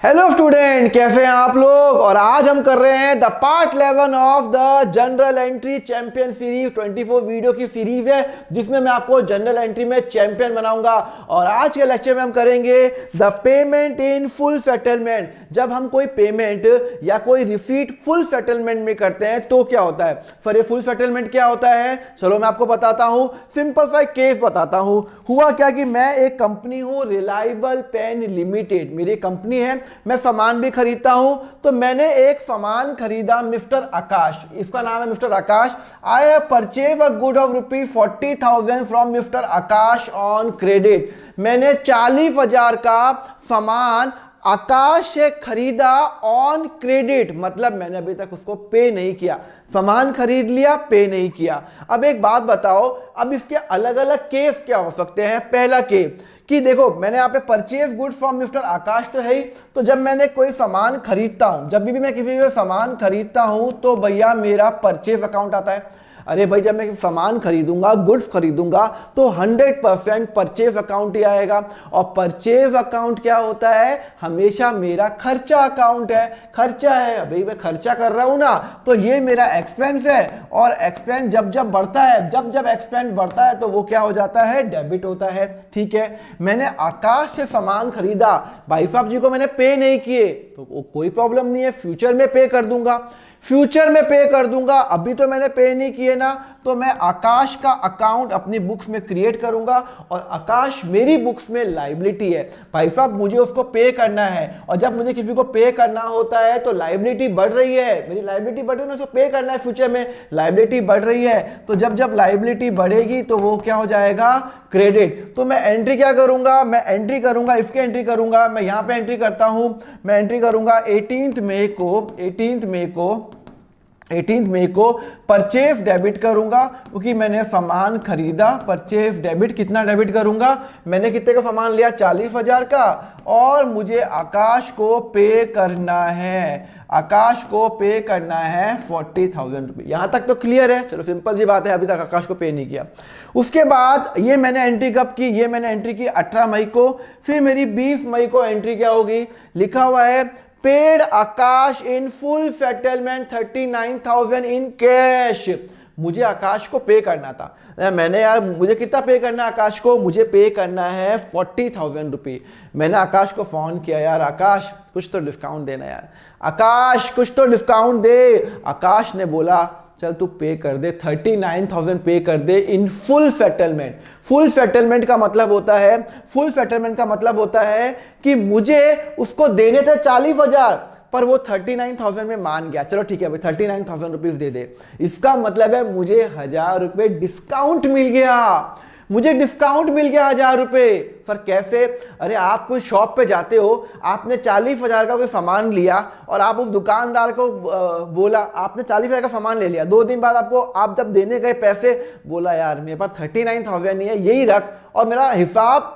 Hello student, कैसे हैं आप लोग। और आज हम कर रहे हैं the part 11 of the general entry champion series. 24 video की सीरीज है जिसमें मैं आपको जनरल एंट्री में चैंपियन बनाऊंगा। और आज के लेक्चर में हम करेंगे the payment in full settlement. जब हम कोई पेमेंट या कोई रिसीट फुल सेटलमेंट में करते हैं तो क्या होता है। सर ये फुल सेटलमेंट क्या होता है, चलो मैं आपको बताता हूं। सिंपल सा केस बताता हूं। हुआ क्या कि मैं एक कंपनी हूं, रिलायबल पेन लिमिटेड मेरी कंपनी है, मैं सामान भी खरीदता हूं। तो मैंने एक सामान खरीदा मिस्टर आकाश, इसका नाम है mister Akash. I have purchase a good of ₹40,000 from mister Akash on credit. मैंने 40,000 का सामान आकाश से खरीदा ऑन क्रेडिट, मतलब मैंने अभी तक उसको पे नहीं किया। सामान खरीद लिया, पे नहीं किया। अब एक बात बताओ, अब इसके अलग अलग केस क्या हो सकते हैं। पहला केस कि देखो मैंने यहाँ पे परचेज गुड फ्रॉम मिस्टर आकाश तो है ही, तो जब मैंने कोई सामान खरीदता हूं, जब भी मैं किसी से सामान खरीदता हूं तो भैया मेरा परचेज अकाउंट आता है। अरे भाई जब मैं सामान खरीदूंगा, गुड्स खरीदूंगा तो 100% परचेज अकाउंट ही आएगा। और परचेज अकाउंट क्या होता है, हमेशा मेरा खर्चा अकाउंट है। खर्चा है, भाई मैं खर्चा कर रहा हूं ना, तो ये मेरा एक्सपेंस है। और एक्सपेंस जब जब बढ़ता है, जब जब एक्सपेंस बढ़ता है तो वो क्या हो जाता है, डेबिट होता है। ठीक है, मैंने आकाश से सामान खरीदा, भाई साहब जी को मैंने पे नहीं किए तो कोई प्रॉब्लम नहीं है, फ्यूचर में पे कर दूंगा। फ्यूचर में पे कर दूंगा, अभी तो मैंने पे नहीं किए ना, तो मैं आकाश का अकाउंट अपनी बुक्स में क्रिएट करूंगा। और आकाश मेरी बुक्स में लायबिलिटी है, भाई साहब मुझे उसको पे करना है। और जब मुझे किसी को पे करना होता है तो लायबिलिटी बढ़ रही है, मेरी लायबिलिटी बढ़ रही है ना, उसको पे करना है, फ्यूचर में लायबिलिटी बढ़ रही है। तो जब जब लायबिलिटी बढ़ेगी तो वो क्या हो जाएगा, क्रेडिट। तो मैं एंट्री क्या करूंगा, मैं एंट्री करूंगा, इसके एंट्री करूंगा। मैं यहां पे एंट्री करता हूं, मैं एंट्री करूंगा 18 मई को परचेज डेबिट करूंगा, क्योंकि मैंने सामान खरीदा। परचेज डेबिट, कितना डेबिट करूंगा, मैंने कितने का सामान लिया, 40,000 का, और मुझे आकाश को पे करना है, आकाश को पे करना है 40,000 रुपये। यहां तक तो क्लियर है, चलो सिंपल सी बात है, अभी तक आकाश को पे नहीं किया। उसके बाद ये मैंने एंट्री कब की, ये मैंने एंट्री की 18 मई को। फिर मेरी 20 मई को एंट्री क्या होगी, लिखा हुआ है paid Akash in full settlement 39,000 in cash. मुझे आकाश को पे करना था, मैंने यार मुझे कितना पे करना है आकाश को, मुझे पे करना है 40,000 रुपये। मैंने आकाश को फोन किया, यार आकाश कुछ तो डिस्काउंट देना यार, आकाश कुछ तो डिस्काउंट दे। आकाश ने बोला चल तू पे कर दे, 39,000 पे कर दे in full settlement. Full settlement का मतलब होता है, फुल सेटलमेंट का मतलब होता है कि मुझे उसको देने थे 40,000 पर वो 39,000 में मान गया, चलो ठीक है भाई 39,000 रुपीज दे दे। इसका मतलब है मुझे 1,000 रुपए डिस्काउंट मिल गया, मुझे डिस्काउंट मिल गया 1,000 रुपए। सर कैसे, अरे आप कोई शॉप पे जाते हो, आपने 40,000 का कोई सामान लिया और आप उस दुकानदार को बोला, आपने 40,000 का सामान ले लिया, 2 दिन बाद आपको, आप जब देने गए पैसे, बोला यार मेरे पास 39,000 नहीं है, यही रख और मेरा हिसाब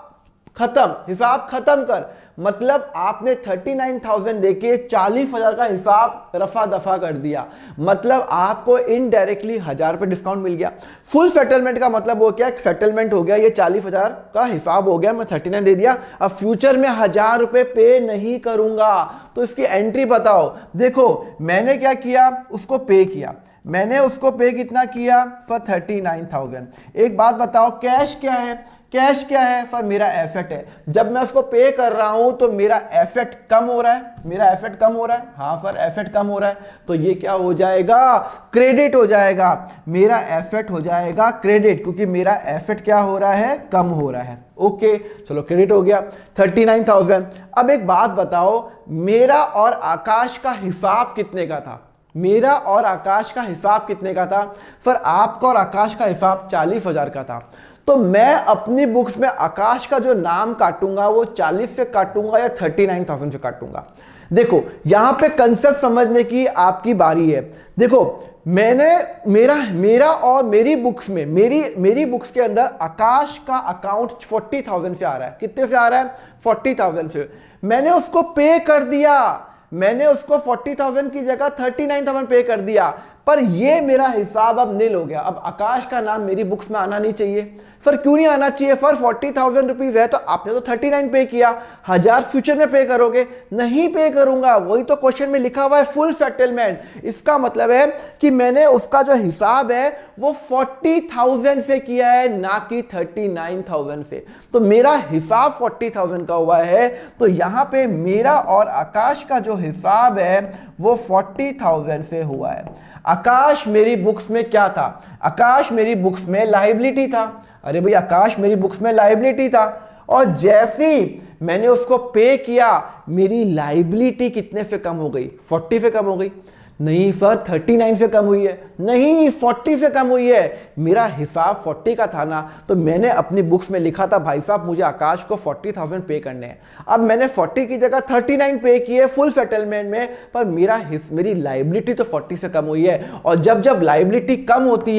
खत्म, हिसाब खत्म कर। मतलब आपने 39,000 देके 40,000 का हिसाब रफा दफा कर दिया, मतलब आपको इनडायरेक्टली 1,000 रुपये डिस्काउंट मिल गया। फुल सेटलमेंट का मतलब हो गया, सेटलमेंट हो गया, ये 40,000 का हिसाब हो गया, मैं 39 दे दिया, अब फ्यूचर में 1,000 रुपये पे नहीं करूंगा। तो इसकी एंट्री बताओ। देखो मैंने क्या किया, उसको पे किया, मैंने उसको पे कितना किया, फॉर 39,000। एक बात बताओ, कैश क्या है, कैश क्या है, सर मेरा एसेट है। जब मैं उसको पे कर रहा हूं तो मेरा एसेट कम हो रहा है, मेरा एसेट कम हो रहा है, हाँ सर एसेट कम हो रहा है, तो ये क्या हो जाएगा, क्रेडिट हो जाएगा, मेरा एसेट हो जाएगा क्रेडिट, क्योंकि मेरा एसेट क्या हो रहा है, कम हो रहा है। ओके चलो क्रेडिट हो गया 39,000। अब एक बात बताओ, मेरा और आकाश का हिसाब कितने का था, मेरा और आकाश का हिसाब कितने का था, सर आपका और आकाश का हिसाब 40,000 का था। तो मैं अपनी बुक्स में आकाश का जो नाम काटूंगा वो 40 से काटूंगा या 39,000 से काटूंगा। देखो यहां पे कंसेप्ट समझने की आपकी बारी है। देखो मैंने मेरा और मेरी बुक्स में, मेरी बुक्स के अंदर आकाश का अकाउंट 40,000 से आ रहा है। कितने से आ रहा है, 40,000 से। मैंने उसको पे कर दिया, मैंने उसको 40,000 की जगह 39,000 पे कर दिया। पर ये मेरा हिसाब अब नील हो गया। अब आकाश का नाम मेरी बुक्स में आना नहीं चाहिए। सर क्यों नहीं आना चाहिए? फॉर 40,000 रुपीज है तो आपने तो 39 पे किया, 1000 फ्यूचर में पे करोगे? नहीं पे करूंगा, वही तो क्वेश्चन में लिखा हुआ है फुल सेटलमेंट। इसका मतलब है कि मैंने उसका जो हिसाब है वो 40,000 से किया है, ना कि 39,000 से। तो मेरा हिसाब 40,000 का हुआ है। तो यहां पे मेरा और आकाश का जो हिसाब है वो 40,000 से हुआ है। आकाश मेरी बुक्स में क्या था? आकाश मेरी बुक्स में लायबिलिटी था। अरे भाई आकाश मेरी बुक्स में लायबिलिटी था, और जैसे ही मैंने उसको पे किया मेरी लायबिलिटी कितने से कम हो गई? 40 से कम हो गई। नहीं सर 39 से कम हुई है, नहीं 40 से कम हुई है। मेरा हिसाब 40 का था ना, तो मैंने अपनी बुक्स में लिखा था भाई साहब मुझे आकाश को 40,000 पे करने हैं। अब मैंने 40 की जगह 39 पे किए फुल सेटलमेंट में, पर मेरी लायबिलिटी तो 40 से कम हुई है। और जब जब लायबिलिटी कम होती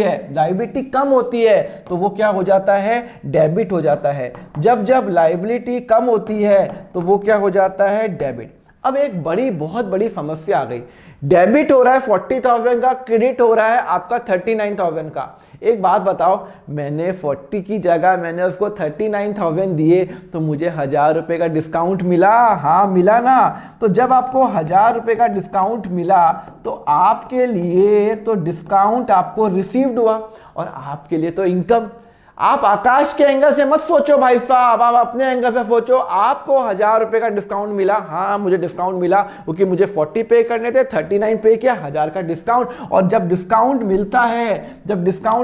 है तो वो क्या हो जाता है? डेबिट हो जाता है। जब जब लायबिलिटी कम होती है तो वो क्या हो जाता है? डेबिट। अब एक बहुत बड़ी समस्या आ गई। डेबिट हो रहा है 40,000 का, क्रेडिट हो रहा है आपका 39,000 का। एक बात बताओ, मैंने 40 की जगह मैंने उसको 39,000 दिए तो मुझे 1000 रुपए का डिस्काउंट मिला? हाँ मिला ना। तो जब आपको 1000 रुपए का डिस्काउंट मिला तो आपके लिए तो डिस्काउंट आपको रिसीव्ड हुआ, और आपके लिए तो इनकम। आप आकाश के एंगल से मत सोचो भाई साहब, आप अपने एंगल से सोचो। आपको 1000 रुपए का डिस्काउंट मिला, हाँ मुझे डिस्काउंट मिला क्योंकि मुझे 40 पे करने थे, 39 पे किया, 1000 का डिस्काउंट। और जब डिस्काउंट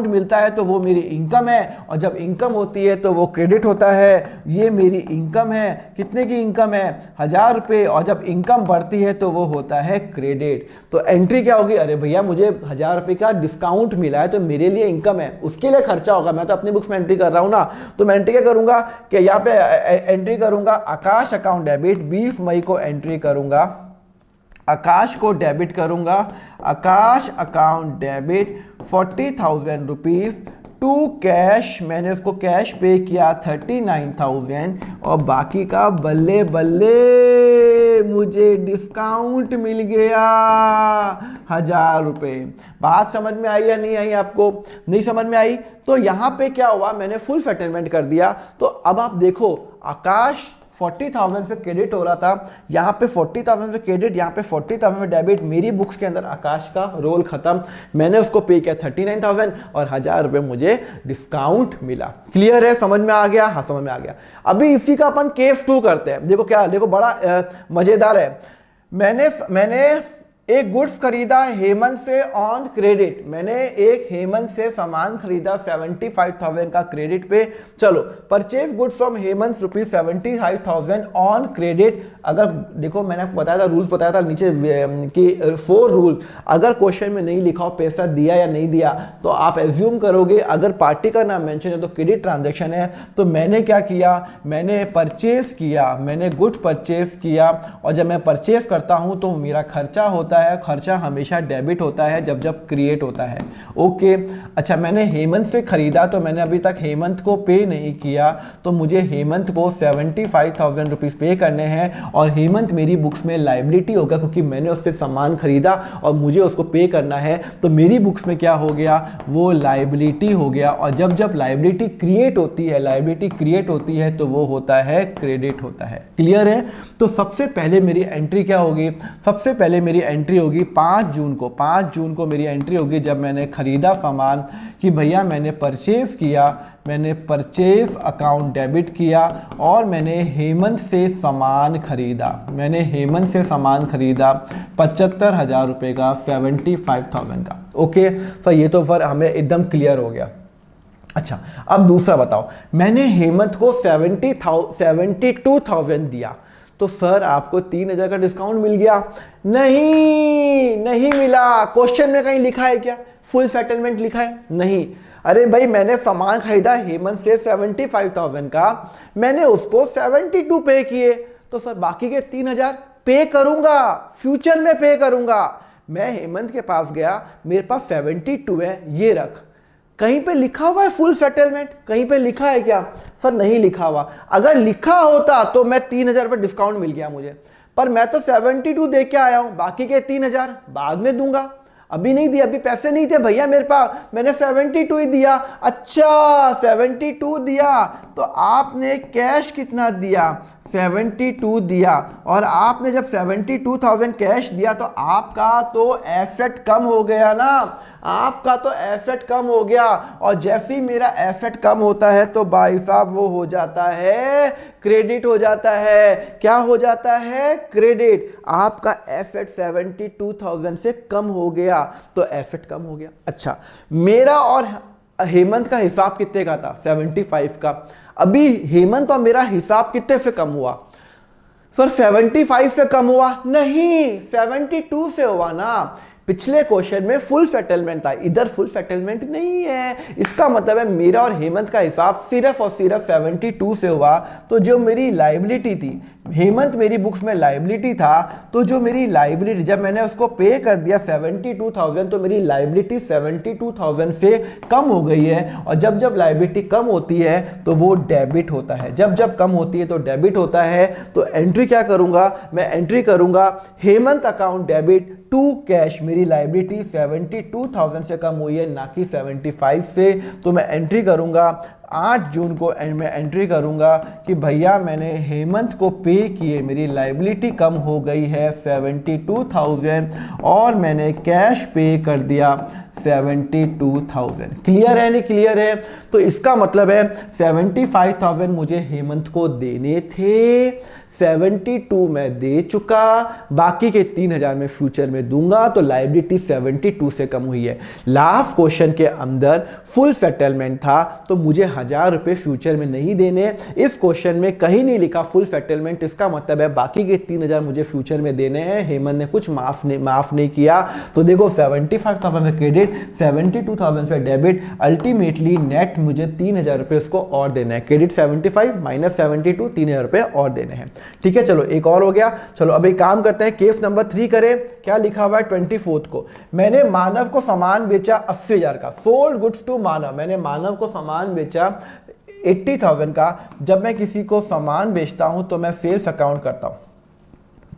मिलता है तो वो मेरी इनकम है, और जब इनकम होती है तो वो क्रेडिट होता है। ये मेरी इनकम है। कितने की इनकम है? 1000 रुपए। और जब इनकम बढ़ती है तो वो होता है क्रेडिट। तो एंट्री क्या होगी? अरे भैया मुझे 1000 रुपए का डिस्काउंट मिला है तो मेरे लिए इनकम है, उसके लिए खर्चा होगा। मैं तो अपनी बुक्स में एंट्री कर रहा हूं ना, तो मैं एंट्री क्या करूंगा कि यहां पे एंट्री करूंगा आकाश अकाउंट डेबिट, 20 मई को एंट्री करूंगा, आकाश को डेबिट करूंगा, Akash account debit 40,000 rupees to cash. मैंने उसको कैश पे किया 39,000, और बाकी का बल्ले बल्ले मुझे डिस्काउंट मिल गया 1000 रुपए। बात समझ में आई या नहीं आई? आपको नहीं समझ में आई? तो यहां पे क्या हुआ, मैंने फुल सेटलमेंट कर दिया। तो अब आप देखो आकाश 40,000 से क्रेडिट हो रहा था, यहाँ पे 40,000 से क्रेडिट, यहाँ पे 40,000 में डेबिट। मेरी बुक्स के अंदर आकाश का रोल खत्म। मैंने उसको पे किया 39,000 और 1000 रुपए मुझे डिस्काउंट मिला। क्लियर है? समझ में आ गया? हाँ समझ में आ गया। अभी इसी का अपन केस 2 करते हैं। देखो क्या, देखो बड़ा मजेदार है। मैंने एक गुड्स खरीदा हेमंत से ऑन क्रेडिट। मैंने एक हेमंत से सामान खरीदा 75,000 का क्रेडिट पे। चलो purchase goods from Hemant rupees 75,000 on credit. अगर देखो मैंने आपको बताया था, रूल्स बताया था नीचे कि 4 रूल्स, अगर क्वेश्चन में नहीं लिखा हो पैसा दिया या नहीं दिया तो आप एज्यूम करोगे। अगर पार्टी का नाम मेंशन है तो क्रेडिट ट्रांजैक्शन है। तो मैंने क्या किया, मैंने परचेज किया, मैंने गुड्स परचेज किया, और जब मैं परचेज करता हूं तो मेरा खर्चा होता है। खर्चा हमेशा डेबिट होता है जब जब क्रिएट होता है। ओके अच्छा, मैंने हेमंत से खरीदा तो मैंने अभी तक हेमंत को पे नहीं किया, तो मुझे हेमंत को 75,000 रुपीज पे करने हैं, और हेमंत मेरी बुक्स में लायबिलिटी होगा क्योंकि मैंने उससे सामान खरीदा और मुझे उसको पे करना है। तो मेरी बुक्स में क्या हो गया, वो लायबिलिटी हो गया। और जब जब लायबिलिटी क्रिएट होती है तो वो होता है क्रेडिट होता है। क्लियर है? तो सबसे पहले मेरी एंट्री क्या होगी, सबसे पहले मेरी एंट्री होगी 5 जून को मेरी एंट्री होगी जब मैंने खरीदा सामान, कि भैया मैंने परचेज किया, मैंने परचेज अकाउंट डेबिट किया और मैंने हेमंत से सामान खरीदा। मैंने हेमंत से सामान खरीदा 75,000 रुपए का, 75,000 का। ओके सर, ये तो फिर हमें एकदम क्लियर हो गया। अच्छा अब दूसरा बताओ, मैंने हेमंत को 72,000 दिया, तो सर आपको 3,000 का डिस्काउंट मिल गया? नहीं मिला। क्वेश्चन में कहीं लिखा है क्या फुल सेटलमेंट लिखा है? नहीं। अरे भाई मैंने सामान खरीदा हेमंत से 75,000 का, मैंने उसको 72 पे किए, तो सर बाकी के 3,000 पे करूंगा, फ्यूचर में पे करूंगा। मैं हेमंत के पास गया, मेरे पास 72 है, ये रख। कहीं पे लिखा हुआ है फुल सेटलमेंट? कहीं पे लिखा है क्या? सर नहीं लिखा हुआ। अगर लिखा होता तो मैं 3,000 रुपये डिस्काउंट मिल गया मुझे, पर मैं तो 72 दे के आया हूं, बाकी के 3,000 बाद में दूंगा। अभी नहीं दिया, अभी पैसे नहीं थे भैया मेरे पास, मैंने 72 ही दिया। अच्छा 72 दिया, तो आपने कैश कितना दिया? 72 दिया। और आपने जब 72,000 कैश दिया तो आपका तो एसेट कम हो गया ना, आपका तो एसेट कम हो गया। और जैसे ही मेरा एसेट कम होता है तो भाई साहब वो हो जाता है क्रेडिट हो जाता है। क्या हो जाता है? क्रेडिट। आपका एसेट 72,000 से कम हो गया तो एसेट कम हो गया। अच्छा, मेरा और हेमंत का हिसाब कितने का था? 75 का। अभी हेमंत और मेरा हिसाब कितने से कम हुआ? सर 75 से कम हुआ? नहीं, 72 से हुआ ना। पिछले क्वेश्चन में फुल सेटलमेंट था, इधर फुल सेटलमेंट नहीं है। इसका मतलब है मेरा और हेमंत का हिसाब सिर्फ और सिर्फ 72 से हुआ। तो जो मेरी लायबिलिटी थी, हेमंत मेरी बुक्स में लायबिलिटी था, तो जो मेरी लायबिलिटी जब मैंने उसको पे कर दिया 72,000 तो मेरी लायबिलिटी 72,000 से कम हो गई है। और जब जब लायबिलिटी कम होती है तो वो डेबिट होता है, जब जब कम होती है तो डेबिट होता है। तो एंट्री क्या करूंगा? मैं एंट्री करूंगा Hemant account debit to cash. मेरी लायबिलिटी 72,000 से कम हुई है, ना कि 75 से। तो मैं एंट्री करूंगा 8 जून को, मैं एंट्री करूंगा कि भैया मैंने हेमंत को पे किए, मेरी लायबिलिटी कम हो गई है 72,000 और मैंने कैश पे कर दिया 72,000। क्लियर है? नहीं क्लियर है? तो इसका मतलब है 75,000 मुझे हेमंत को देने थे, 72 मैं दे चुका, बाकी के 3,000 में फ्यूचर में दूंगा। तो लायबिलिटी 72 से कम हुई है। लास्ट क्वेश्चन के अंदर फुल सेटलमेंट था तो मुझे 1,000 रुपए फ्यूचर में नहीं देने। इस क्वेश्चन में कहीं नहीं लिखा फुल सेटलमेंट, इसका मतलब है बाकी के 3,000 मुझे फ्यूचर में देने हैं। हेमंत ने कुछ माफ नहीं किया। तो देखो 75,000 से क्रेडिट, 72,000 से डेबिट, अल्टीमेटली नेट मुझे 3,000 रुपए उसको और देना है। क्रेडिट 75 माइनस 72, 3,000 रुपए और देने हैं। ठीक है, चलो एक और हो गया। चलो अब एक काम करते हैं, केस नंबर 3 करें। क्या लिखा हुआ है? 24 को मैंने मानव को सामान बेचा 80,000 का। सोल्ड गुड्स टू मानव, मैंने मानव को सामान बेचा 80,000 का। जब मैं किसी को सामान बेचता हूं तो मैं सेल्स अकाउंट करता हूं।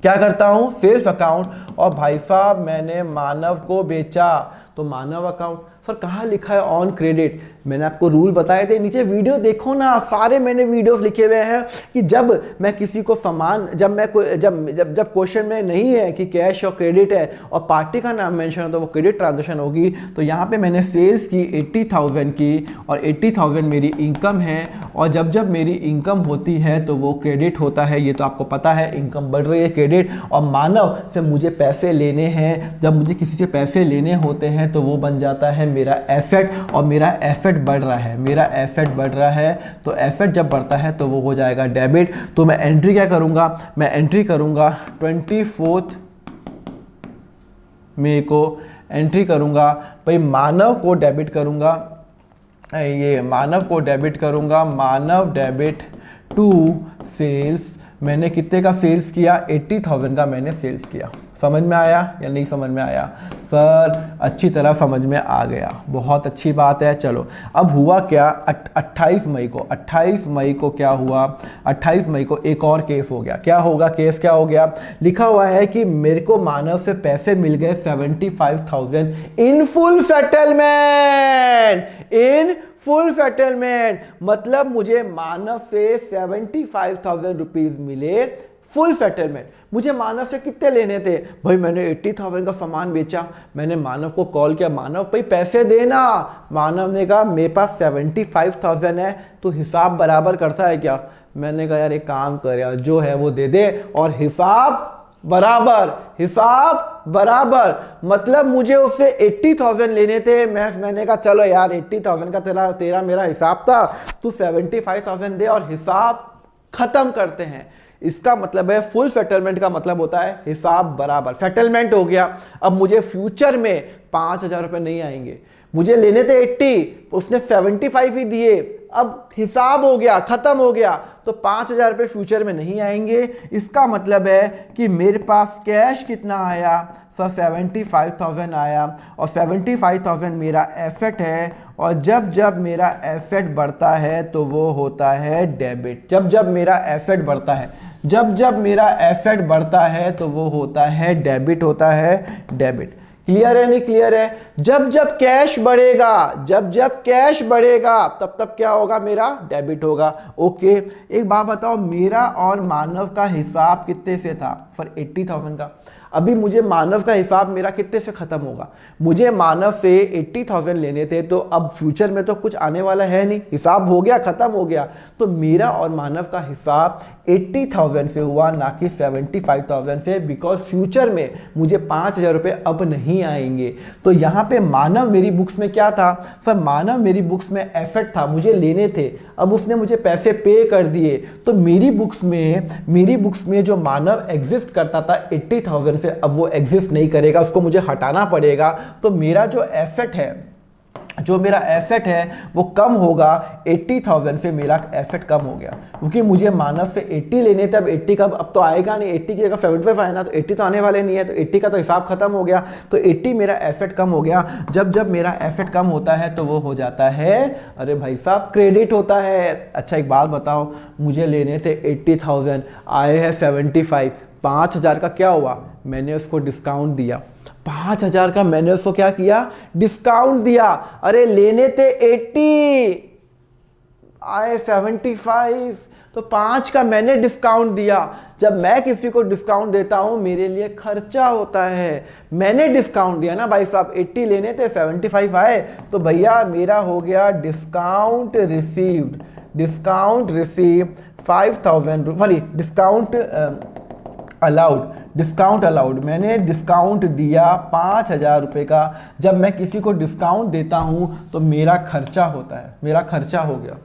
क्या करता हूं? Sales account. और भाई साहब मैंने मानव को बेचा तो मानव अकाउंट। सर कहाँ लिखा है ऑन क्रेडिट? मैंने आपको रूल बताए थे, नीचे वीडियो देखो ना, सारे मैंने वीडियोस लिखे हुए हैं कि जब मैं किसी को सामान, जब क्वेश्चन में नहीं है कि कैश और क्रेडिट है और पार्टी का नाम मेंशन है तो वो क्रेडिट ट्रांजेक्शन होगी। तो यहाँ पे मैंने सेल्स की 80,000 की और 80,000 मेरी इनकम है। और जब जब मेरी इनकम होती है तो वो क्रेडिट होता है, ये तो आपको पता है, इनकम बढ़ रही है क्रेडिट। और मानव से मुझे पैसे लेने हैं, जब मुझे किसी से पैसे लेने होते हैं तो वो बन जाता है मेरा एसेट। और मेरा एसेट बढ़ रहा है, मेरा एसेट बढ़ रहा है। तो एसेट जब बढ़ता है तो वो हो जाएगा डेबिट। तो मैं एंट्री क्या करूंगा? मैं एंट्री करूंगा 24 मई को एंट्री करूंगा भाई, मानव को डेबिट करूंगा, ये मानव को डेबिट करूंगा, मानव डेबिट टू सेल्स। मैंने कितने का सेल्स किया? 80,000 का मैंने सेल्स किया। समझ में आया या नहीं समझ में आया? सर अच्छी तरह समझ में आ गया, बहुत अच्छी बात है। चलो अब हुआ क्या? 28 मई को क्या हुआ? 28 मई को एक और केस हो गया। क्या होगा? केस क्या हो गया? लिखा हुआ है कि मेरे को मानव से पैसे मिल गए 75,000 इन फुल सेटलमेंट, इन फुल सेटलमेंट। मतलब मुझे मानव से 75,000 रुपीज मिले फुल सेटलमेंट। मुझे मानव से कितने लेने थे? भाई मैंने 80,000 का सामान बेचा, मैंने मानव को कॉल किया, मानव भाई पैसे देना। मानव ने कहा मेरे पास 75,000 है, तो हिसाब बराबर करता है क्या? मैंने कहा यार एक काम कर यार, जो है वो दे दे और हिसाब बराबर, हिसाब बराबर। मतलब मुझे उससे 80,000 लेने थे। मैंने कहा चलो यार 80,000 का तेरा मेरा हिसाब था, तू 75,000 दे और हिसाब खत्म करते हैं। इसका मतलब है फुल सेटलमेंट का मतलब होता है हिसाब बराबर। सेटलमेंट हो गया। अब मुझे फ्यूचर में 5,000 रुपए नहीं आएंगे। मुझे लेने थे 80, उसने 75 ही दिए। अब हिसाब हो गया, खत्म हो गया, तो 5,000 रुपए फ्यूचर में नहीं आएंगे। इसका मतलब है कि मेरे पास कैश कितना आया? सर 75,000 आया और 75,000 मेरा एसेट है। और जब जब मेरा एसेट बढ़ता है तो वो होता है डेबिट। जब जब मेरा एसेट बढ़ता है, जब जब मेरा एसेट बढ़ता है तो वो होता है डेबिट, होता है डेबिट। क्लियर है नहीं क्लियर है? जब जब कैश बढ़ेगा, जब जब कैश बढ़ेगा तब तब क्या होगा, मेरा डेबिट होगा। ओके, एक बात बताओ, मेरा और मानव का हिसाब कितने से था? फॉर 80,000 का। अभी मुझे मानव का हिसाब मेरा कितने से खत्म होगा? मुझे मानव से 80,000 लेने थे, तो अब फ्यूचर में तो कुछ आने वाला है नहीं, हिसाब हो गया, खत्म हो गया। तो मेरा और मानव का हिसाब 80,000 से हुआ, ना कि 75,000 से, बिकॉज फ्यूचर में मुझे 5,000 रुपये अब नहीं आएंगे। तो यहाँ पे मानव मेरी बुक्स में क्या था? सर मानव मेरी बुक्स में एसेट था, मुझे लेने थे, अब उसने मुझे पैसे पे कर दिए। तो मेरी बुक्स में जो मानव एग्जिस्ट करता था 80,000 से, अब वो एग्जिस्ट नहीं करेगा, उसको मुझे हटाना पड़ेगा। तो मेरा जो मेरा एसेट है वो कम होगा, 80,000 से मेरा एसेट कम हो गया, क्योंकि मुझे मानव से 80 लेने थे। अब 80 का अब तो आएगा नहीं, 80 की जगह 75 आए ना, तो 80 तो आने वाले नहीं है, तो 80 का तो हिसाब खत्म हो गया। तो 80 मेरा एसेट कम हो गया। जब जब मेरा एसेट कम होता है तो वो हो जाता है, अरे भाई साहब, क्रेडिट होता है। अच्छा एक बात बताओ, मुझे लेने थे 80,000, आए हैं 75, 5,000 का क्या हुआ? मैंने उसको डिस्काउंट दिया। 5,000 का मैंने उसको क्या किया? डिस्काउंट दिया। अरे लेने थे 80, आए 75, तो 5 का मैंने डिस्काउंट दिया। जब मैं किसी को डिस्काउंट देता हूं, मेरे लिए खर्चा होता है, मैंने डिस्काउंट दिया ना भाई साहब। 80 लेने थे, 75 आए, तो भैया मेरा हो गया discount received. 5,000, sorry discount allowed, मैंने डिस्काउंट दिया 5,000 रुपये का। जब मैं किसी को डिस्काउंट देता हूं तो मेरा खर्चा होता है, मेरा खर्चा हो गया।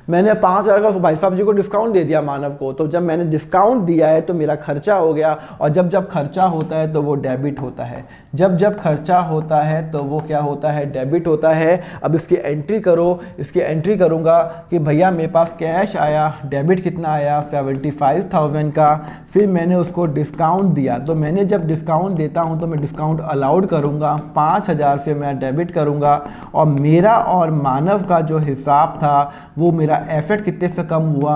मैंने 5,000 का भाई साहब जी को डिस्काउंट दे दिया मानव को, तो जब मैंने डिस्काउंट दिया है तो मेरा खर्चा हो गया। और जब जब खर्चा होता है तो वो डेबिट होता है। जब जब खर्चा होता है तो वो क्या होता है? डेबिट होता है। अब इसकी एंट्री करो, इसकी एंट्री करूँगा कि भैया मेरे पास कैश आया, डेबिट कितना आया? 75,000 का। फिर मैंने उसको डिस्काउंट दिया, तो मैंने जब डिस्काउंट देता हूँ तो मैं डिस्काउंट अलाउड करूँगा, 5,000 से मैं डेबिट करूँगा। और मेरा और मानव का जो हिसाब था वो मेरा एसेट कितने से कम हुआ?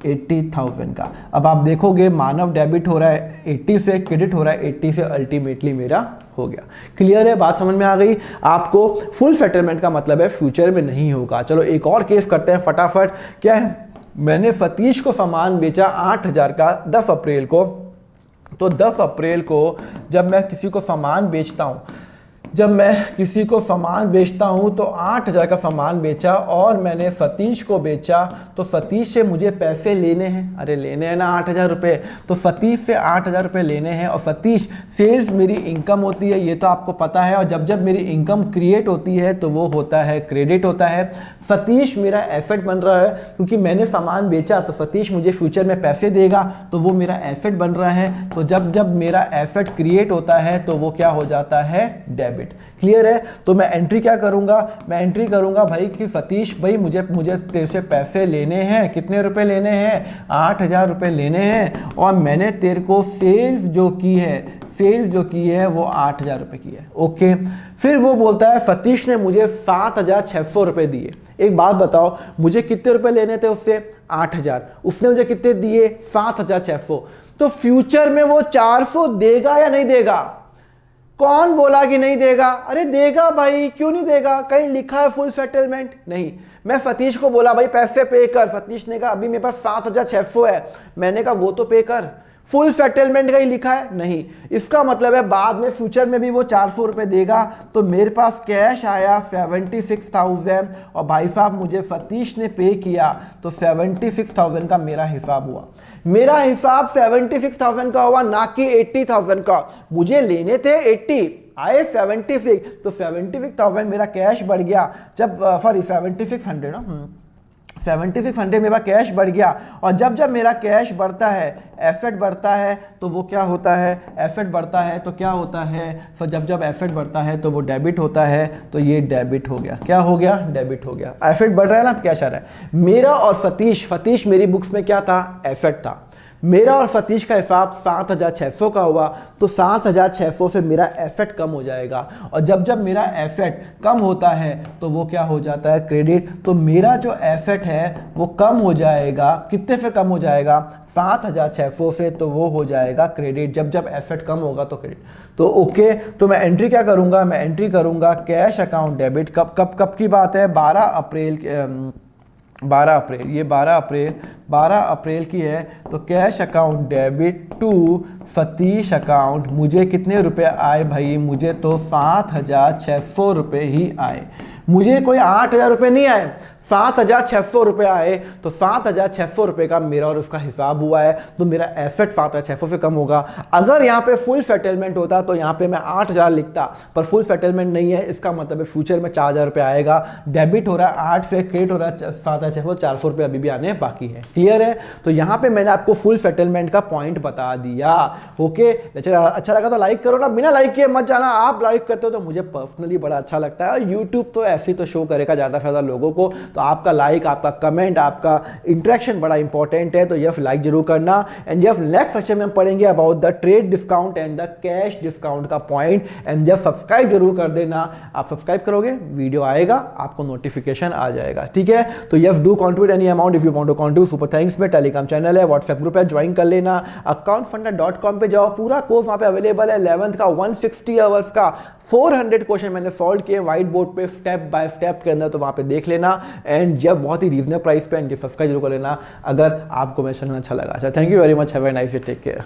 80,000 का। अब आप देखोगे मानव डेबिट हो रहा है 80 से, क्रेडिट हो रहा है 80 से, अल्टीमेटली मेरा हो गया। क्लियर है? बात समझ में आ गई आपको? फुल सेटलमेंट का मतलब है फ्यूचर में नहीं होगा। चलो एक और केस करते हैं फटाफट। क्या है? मैंने सतीश को सामान बेचा 8,000 का 10 अप्रैल को। तो 10 अप्रैल को जब मैं किसी को सामान बेचता हूँ, जब मैं किसी को सामान बेचता हूं तो 8,000 का सामान बेचा और मैंने सतीश को बेचा, तो सतीश से मुझे पैसे लेने हैं। अरे लेने हैं ना 8,000 रुपये, तो सतीश से 8,000 रुपये लेने हैं। और सतीश, सेल्स मेरी इनकम होती है, ये तो आपको पता है। और जब जब मेरी इनकम क्रिएट होती है तो वो होता है क्रेडिट होता है। सतीश मेरा एसेट बन रहा है, क्योंकि मैंने सामान बेचा तो सतीश मुझे फ्यूचर में पैसे देगा, तो वो मेरा एसेट बन रहा है। तो जब जब मेरा एसेट क्रिएट होता है तो वो क्या हो जाता है? डेबिट। क्लियर है? तो मैं एंट्री क्या करूंगा? मैं एंट्री करूंगा भाई कि सतीश भाई मुझे तेरे से पैसे लेने हैं। कितने रुपए लेने हैं? 8,000 रुपये लेने हैं। और मैंने तेरे को सेल्स जो की है वो 8,000 रुपये की है। ओके, फिर वो बोलता है सतीश ने मुझे 7,600 रुपये दिए। एक बात बताओ, मुझे कितने रुपए लेने थे उससे? 8,000। उसने मुझे कितने दिए? 7,600। तो फ्यूचर में वो 400 देगा या नहीं देगा? कौन बोला कि नहीं देगा? अरे देगा भाई, क्यों नहीं देगा? कहीं लिखा है फुल सेटलमेंट? नहीं। मैं सतीश को बोला भाई पैसे पे कर, सतीश ने कहा अभी मेरे पास 7,600 है। मैंने कहा वो तो पे कर। फुल सेटलमेंट कहीं लिखा है? नहीं। इसका मतलब है बाद में फ्यूचर में भी वो 400 रुपये देगा। तो मेरे पास कैश आया 76,000 और भाई साहब मुझे सतीश ने पे किया, तो 76,000 का मेरा हिसाब हुआ। मेरा हिसाब 76,000 का हुआ, ना कि 80,000 का। मुझे लेने थे 80, आए 76, तो 76,000 मेरा कैश बढ़ गया। जब सॉरी 7600 ना, 7600 मेरा कैश बढ़ गया। और जब जब मेरा कैश बढ़ता है, एसेट बढ़ता है, तो वो क्या होता है? एसेट बढ़ता है तो क्या होता है? तो जब जब एसेट बढ़ता है तो वो डेबिट होता है, तो ये डेबिट हो गया। क्या हो गया? डेबिट हो गया। एसेट बढ़ रहा है ना, कैश आ रहा है। मेरा और सतीश मेरी बुक्स में क्या था? एसेट था। मेरा और सतीश का हिसाब 7,600 का हुआ, तो 7,600 से मेरा एसेट कम हो जाएगा, और जब जब मेरा एसेट कम होता है तो वो क्या हो जाता है, क्रेडिट। तो मेरा जो एसेट है वो कम हो जाएगा, कितने से कम हो जाएगा, 7,600 से, तो वो हो जाएगा क्रेडिट। जब जब एसेट कम होगा तो क्रेडिट। तो ओके, तो मैं एंट्री क्या करूंगा, मैं एंट्री करूंगा कैश अकाउंट डेबिट। कब कब कब की बात है, 12 अप्रैल, ये 12 अप्रैल की है। तो cash account debit to Satish account, मुझे कितने रुपए आए भाई, मुझे तो 7,600 रुपये ही आए, मुझे कोई 8,000 रुपये नहीं आए, 7,600 रुपये आए। तो 7,600 रुपये का मेरा और उसका हिसाब हुआ है, तो मेरा एसेट 7,600 से कम होगा। अगर यहाँ पे फुल सेटलमेंट होता तो यहाँ पे मैं 8,000 लिखता, पर फुल सेटलमेंट नहीं है, इसका मतलब है फ्यूचर में 4,000 रुपये आएगा। डेबिट हो रहा है 8 से, क्रेडिट हो रहा है 7,600, 400 रुपये अभी भी आने बाकी है। क्लियर है? तो यहाँ पे मैंने आपको फुल सेटलमेंट का पॉइंट बता दिया। ओके, अच्छा लगा तो लाइक करो ना, बिना लाइक किए मत जाना। आप लाइक करते हो तो मुझे पर्सनली बड़ा अच्छा लगता है, और यूट्यूब तो ऐसे तो शो करेगा ज़्यादा से ज़्यादा लोगों को। तो आपका लाइक, आपका कमेंट, आपका इंटरेक्शन बड़ा इंपॉर्टेंट है, तो यस लाइक जरूर करना। एंड जब नेक्स्ट सेक्शन में हम पढ़ेंगे about the trade discount and the cash discount का पॉइंट। एंड जब सब्सक्राइब जरूर कर देना, आप सब्सक्राइब करोगे वीडियो आएगा, आपको नोटिफिकेशन आ जाएगा। ठीक है? तो yes do contribute any amount if you want to contribute. Super thanks में टेलीग्राम चैनल है, व्हाट्सएप ग्रुप है, ज्वाइन कर लेना। accountfunder.com पे जाओ, पूरा कोर्स वहां पे अवेलेबल है। 11th का 160 आवर्स का 400 क्वेश्चन मैंने सॉल्व किए व्हाइट बोर्ड पे स्टेप बाय स्टेप के अंदर, तो वहां पे देख लेना। एंड जब बहुत ही रीजनेबल प्राइस पे, एंड सब्सक्राइब जरूर कर लेना अगर आपको मेरा चैनल अच्छा लगा। Thank you very much, have a nice day, take care.